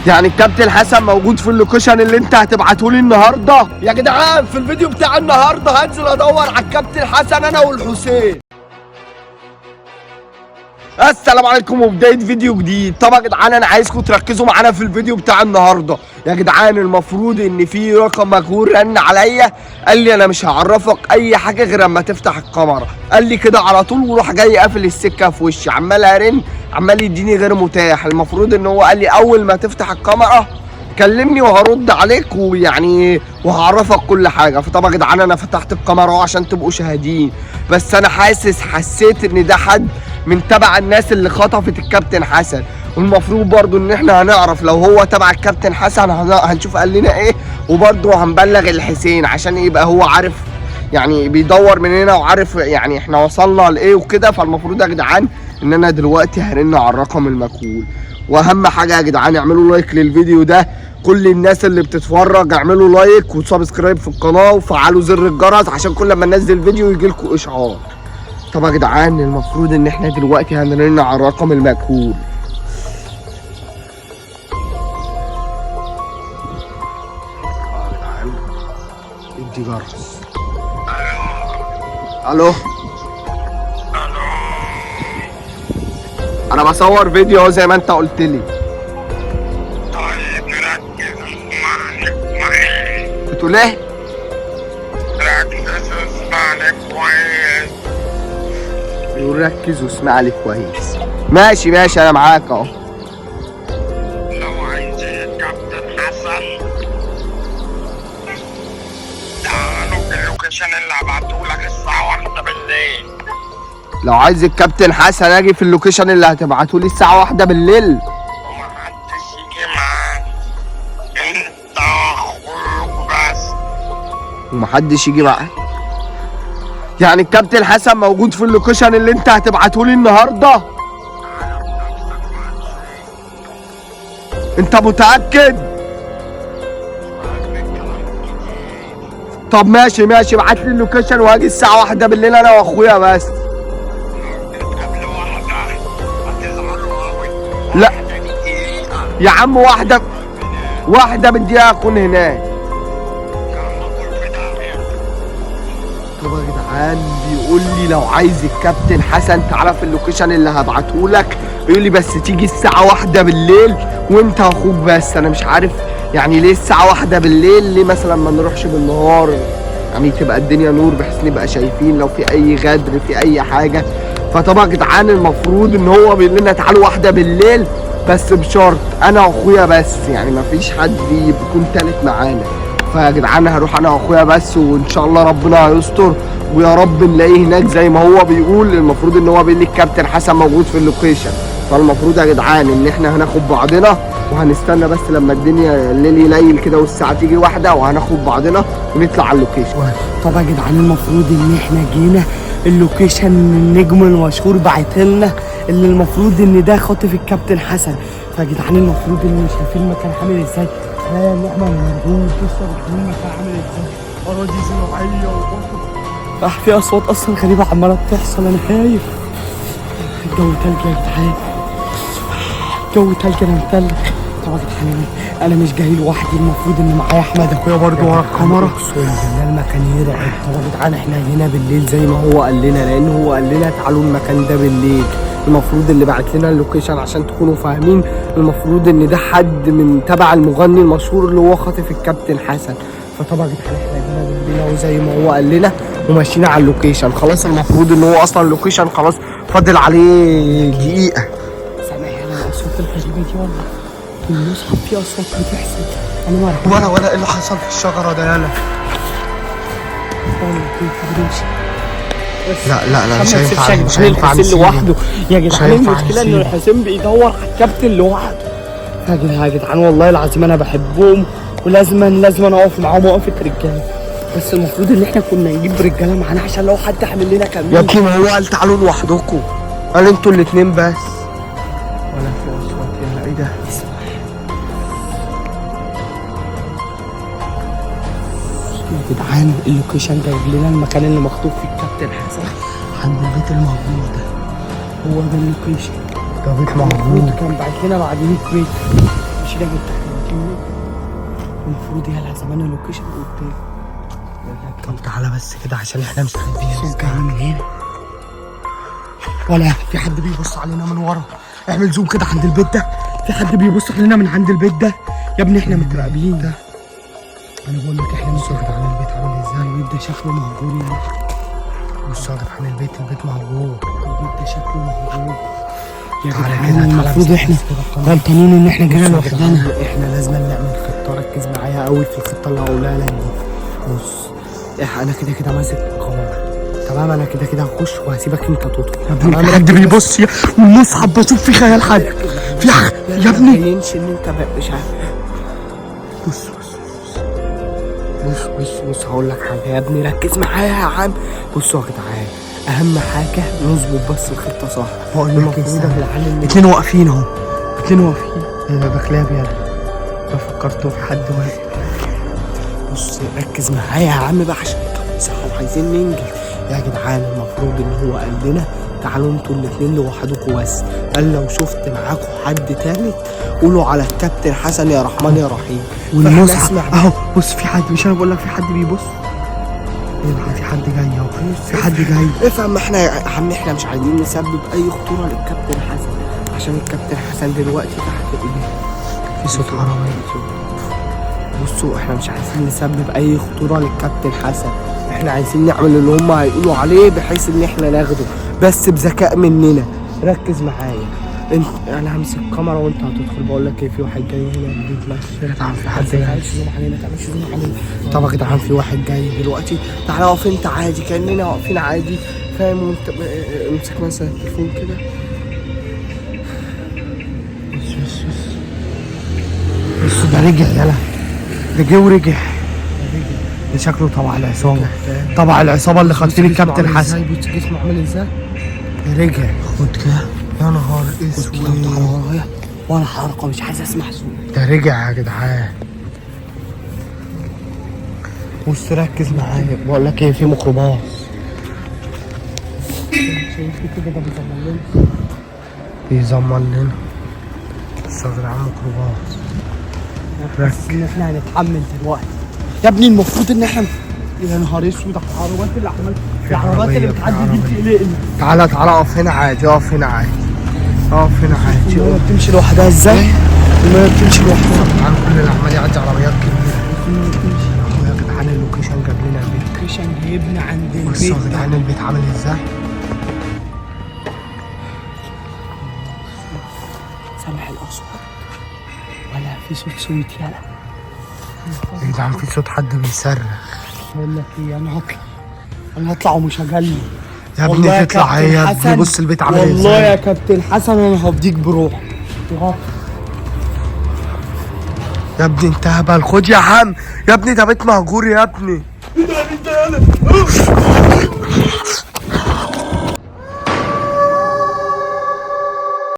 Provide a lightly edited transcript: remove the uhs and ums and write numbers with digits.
يعني الكابتن حسن موجود في اللوكيشن اللي انت هتبعته لي النهارده. يا جدعان في الفيديو بتاع النهارده هنزل ادور على الكابتن حسن انا والحسين. السلام عليكم وبدايه فيديو جديد. طبعا يا جدعان انا عايزكم تركزوا معانا في الفيديو بتاع النهارده. يا جدعان المفروض ان في رقم مجهول رن عليا قال لي انا مش هعرفك اي حاجه غير اما تفتح الكاميرا. قال لي كده على طول وراح جاي قافل السكه في وشي، عمال ارن عمال يديني غير متاح. المفروض ان هو قال لي اول ما تفتح الكاميرا كلمني وهرد عليك ويعني وهعرفك كل حاجه. فطبعا يا جدعان انا فتحت الكاميرا عشان تبقوا شاهدين، بس انا حسيت ان ده حد من تبع الناس اللي خطفت الكابتن حسن. والمفروض برضو ان احنا هنعرف لو هو تبع الكابتن حسن هنشوف قال لنا ايه، وبرضو هنبلغ الحسين عشان يبقى هو عارف يعني بيدور مننا وعارف يعني احنا وصلنا لايه وكده. فالمفروض يا جدعان ان انا دلوقتي هرن على الرقم المجهول. واهم حاجه يا جدعان اعملوا لايك للفيديو ده، كل الناس اللي بتتفرج اعملوا لايك وسبسكرايب في القناه وفعلوا زر الجرس عشان كل ما ننزل فيديو يجيلكوا اشعار. طبعا يا جدعان المفروض ان احنا دلوقتي هنرن على الرقم المجهول. يا جدعان ادي جرس. الو انا بصور فيديو اهو زي ما انت قلت لي. طيب ركز اسمعني. بتقول ايه؟ ركز اسمعني كويس. بيقول ركز واسمع لي كويس. ماشي انا معاك اهو. لو عايز الكابتن حسن تعالوا في اللوكيشن اللي هبعتهولك الساعة 1 بالليل. لو عايز الكابتن حسن اجي في اللوكيشن اللي هتبعته لي الساعه 1 بالليل ومحدش يجي معاك، انت واخوك بس. ومحدش يجي معاك. يعني الكابتن حسن موجود في اللوكيشن اللي انت هتبعته لي النهارده؟ انت متاكد؟ طب ماشي ابعت لي اللوكيشن وهاجي الساعه 1 بالليل انا واخويا بس. لا يا عم واحدة بالدقيقة أكون هناك. طب يا جدعان بيقول لي لو عايز الكابتن حسن تعالى في اللوكيشن اللي هبعتهولك، بيقول لي بس تيجي الساعة 1 بالليل وأنت وأخوك بس. أنا مش عارف يعني ليه الساعة 1 بالليل، ليه مثلا ما نروحش بالنهار يعني تبقى الدنيا نور بحيث نبقى شايفين لو في أي غدر في أي حاجة. فطبعا يا جدعان المفروض ان هو بيقول لنا تعالوا 1 بالليل بس بشرط انا واخويا بس، يعني مفيش حد بيكون تالت معانا. فيا جدعان هروح انا واخويا بس وان شاء الله ربنا هيستر ويا رب نلاقيه هناك زي ما هو بيقول. المفروض ان هو بيقول لي الكابتن حسن موجود في اللوكيشن. فالمفروض يا جدعان ان احنا هناخد بعضنا وهنستنى بس لما الدنيا الليل يليل كده والساعه تيجي 1 وهناخد بعضنا ونطلع على اللوكيشن. طبعا يا جدعان المفروض ان احنا جينا اللوكيشن النجم المشهور بعتلنا اللي المفروض ان ده خاطف الكابتن حسن. فيا جدعان المفروض ان شايفين المكان عامل ازاي. يا نعمة المرجول بصوا المكان عامل ازاي، اراضي زراعيه وبطل في اصوات اصلا غريبه عماله بتحصل. انا خايف. الجو تلج يا جدعان، الجو تلج انا متلج. طبعا يا جدعان انا مش جاي لوحدي، المفروض ان معايا احمد اخويا برضه ورا الكاميرا. اقسم بالله المكان يرعب. طبعا يا جدعان احنا هنا بالليل زي ما هو قال لنا، لان هو قال لنا تعالوا المكان ده بالليل. المفروض اللي بعت لنا اللوكيشن عشان تكونوا فاهمين المفروض ان ده حد من تبع المغني المشهور اللي هو خاطف الكابتن حسن. فطبعا يا جدعان احنا هنا بالليل وزي ما هو قال لنا وماشيين على اللوكيشن خلاص. المفروض ان هو اصلا اللوكيشن خلاص فاضل عليه دقيقه. سامع انا اصوات الغريبه دي والله المصحف فيه اصوات بتحصل. انا ما اعرف ولا ايه اللي حصل في الشجره ده يالا. لا مش هينفع الحسين لوحده يا جدعان. المشكله ان الحسين بيدور على الكابتن لوحده. يا جدعان والله العظيم انا بحبهم ولازم اقف معاهم وقفه رجاله، بس المفروض ان احنا كنا نجيب رجاله معانا عشان لو حد عامل لنا كمين. يا ابني ما هو قال تعالوا لوحدكم، قال انتوا الاتنين بس. ولا في اصوات يالا ايه ده؟ يا جدعان اللوكيشن جايب لنا المكان اللي مخطوف فيه الكابتن حسن عند البيت المهجور ده. هو ده اللوكيشن. ده بيت مهجور كان بعت لنا بعد 100 متر. مش ده جدا. المفروض يلا زمان اللوكيشن قدام. طب تعالى بس كده عشان احنا مش عارفين. صوت جاي من هنا ولا في حد بيبص علينا من ورا؟ اعمل زوم كده عند البيت ده، في حد بيبص علينا من عند البيت ده يا ابني. احنا متراقبين ده. انا بقول لك احنا بصوا يا جدعان البيت عامل ازاي. البيت ده شكله مهجور يعني. بصوا يا جدعان البيت مهجور. البيت ده شكله مهجور يا تعالى جدعان. كده، المفروض احنا غلطانين ان احنا جينا لوحدنا. احنا لازم نعمل خطه. ركز معايا قوي في الخطه اللي هقولها لك دي. بص انا كده ماسك الكاميرا تمام. انا كده هخش وهسيبك انت تدخل. في حد بيبص والمصحف بشوف فيه خيال حد في يا ابني. ما تبينش ان انت مش عارف. بص هقول لك حاجه يا ابني. ركز معايا يا عم. بصوا يا جدعان اهم حاجه نظبط بس الخطه صح. بقول لك المفروض اتنين واقفين اهو، اتنين واقفين. ده كلاب يا ابني. ما فكرتوا في حد واقف. بص ركز معايا يا عم بقى عشان صح وعايزين ننجز يا جدعان. المفروض ان هو قال لنا تعالوا انتوا الاتنين لوحدكم بس. قال لو شفت معاكم حد تالت قولوا على الكابتن حسن يا رحمن يا رحيم. والمصحف اهو. بص في حد، مش انا بقول لك في حد بيبص. في حد جاي اهو. في حد جاي. افهم احنا يا عم احنا مش عايزين نسبب اي خطوره للكابتن حسن عشان الكابتن حسن دلوقتي تحت ايديه. في صوت عربيه. بصوا احنا مش عايزين نسبب اي خطوره للكابتن حسن. احنا عايزين نعمل اللي هم هيقولوا عليه بحيث ان احنا ناخده بس بذكاء مننا. ركز معايا انت. انا همسك الكاميرا وانت هتدخل. بقول لك ايه، في واحد جاي هنا بيتمشى. يا جدعان في حد جاي. تعالش زوم علينا. طب يا جدعان في واحد جاي دلوقتي. تعالى اقف انت عادي كاننا واقفين عادي فاهم. وانت امسك مثلا التليفون كده. بص ده رجع يلا، ده جه ورجع. ده شكله تبع العصابه، تبع العصابه اللي خاطفين الكابتن حسن. بص جسمه عامل ازاي. رجع. خد كده. يا نهار اسود. ولا حركه، مش عايز اسمع صوت. ده رجع يا جدعان. بص ركز معايا. بقول لك ايه، في ميكروباص. شايف كده ده بيزمر لنا. بس يا جدعان ميكروباص. ركز ان احنا هنتحمل دلوقتي يا ابني. المفروض ان احنا يا نهار اسود. العربيات اللي عمال، العربيات اللي بتعدي دي بتقلقني. تعالى اقف هنا عادي. اقف هنا عادي. المية بتمشي لوحدها ازاي؟ المية بتمشي لوحدها. طبعا كل اللي عمال يعدي عربيات كبيرة. يا جدعان اللوكيشن جاب لنا البيت. اللوكيشن جايبنا عند البيت. بصوا يا جدعان البيت عامل ازاي. سامع الاصوات ولا في صوت يلا؟ يا جدعان في صوت حد بيصرخ. بقول لك ايه، انا هطلع ومش هجلي يا ابني. تطلع ايه يا ابني؟ بص البيت عامل ازاي. والله يا كابتن حسن انا هفديك بروح. يا ابني انت هبل. خد يا عم. يا ابني ده بيت مهجور يا ابني. ايه ده يا بنت يالا؟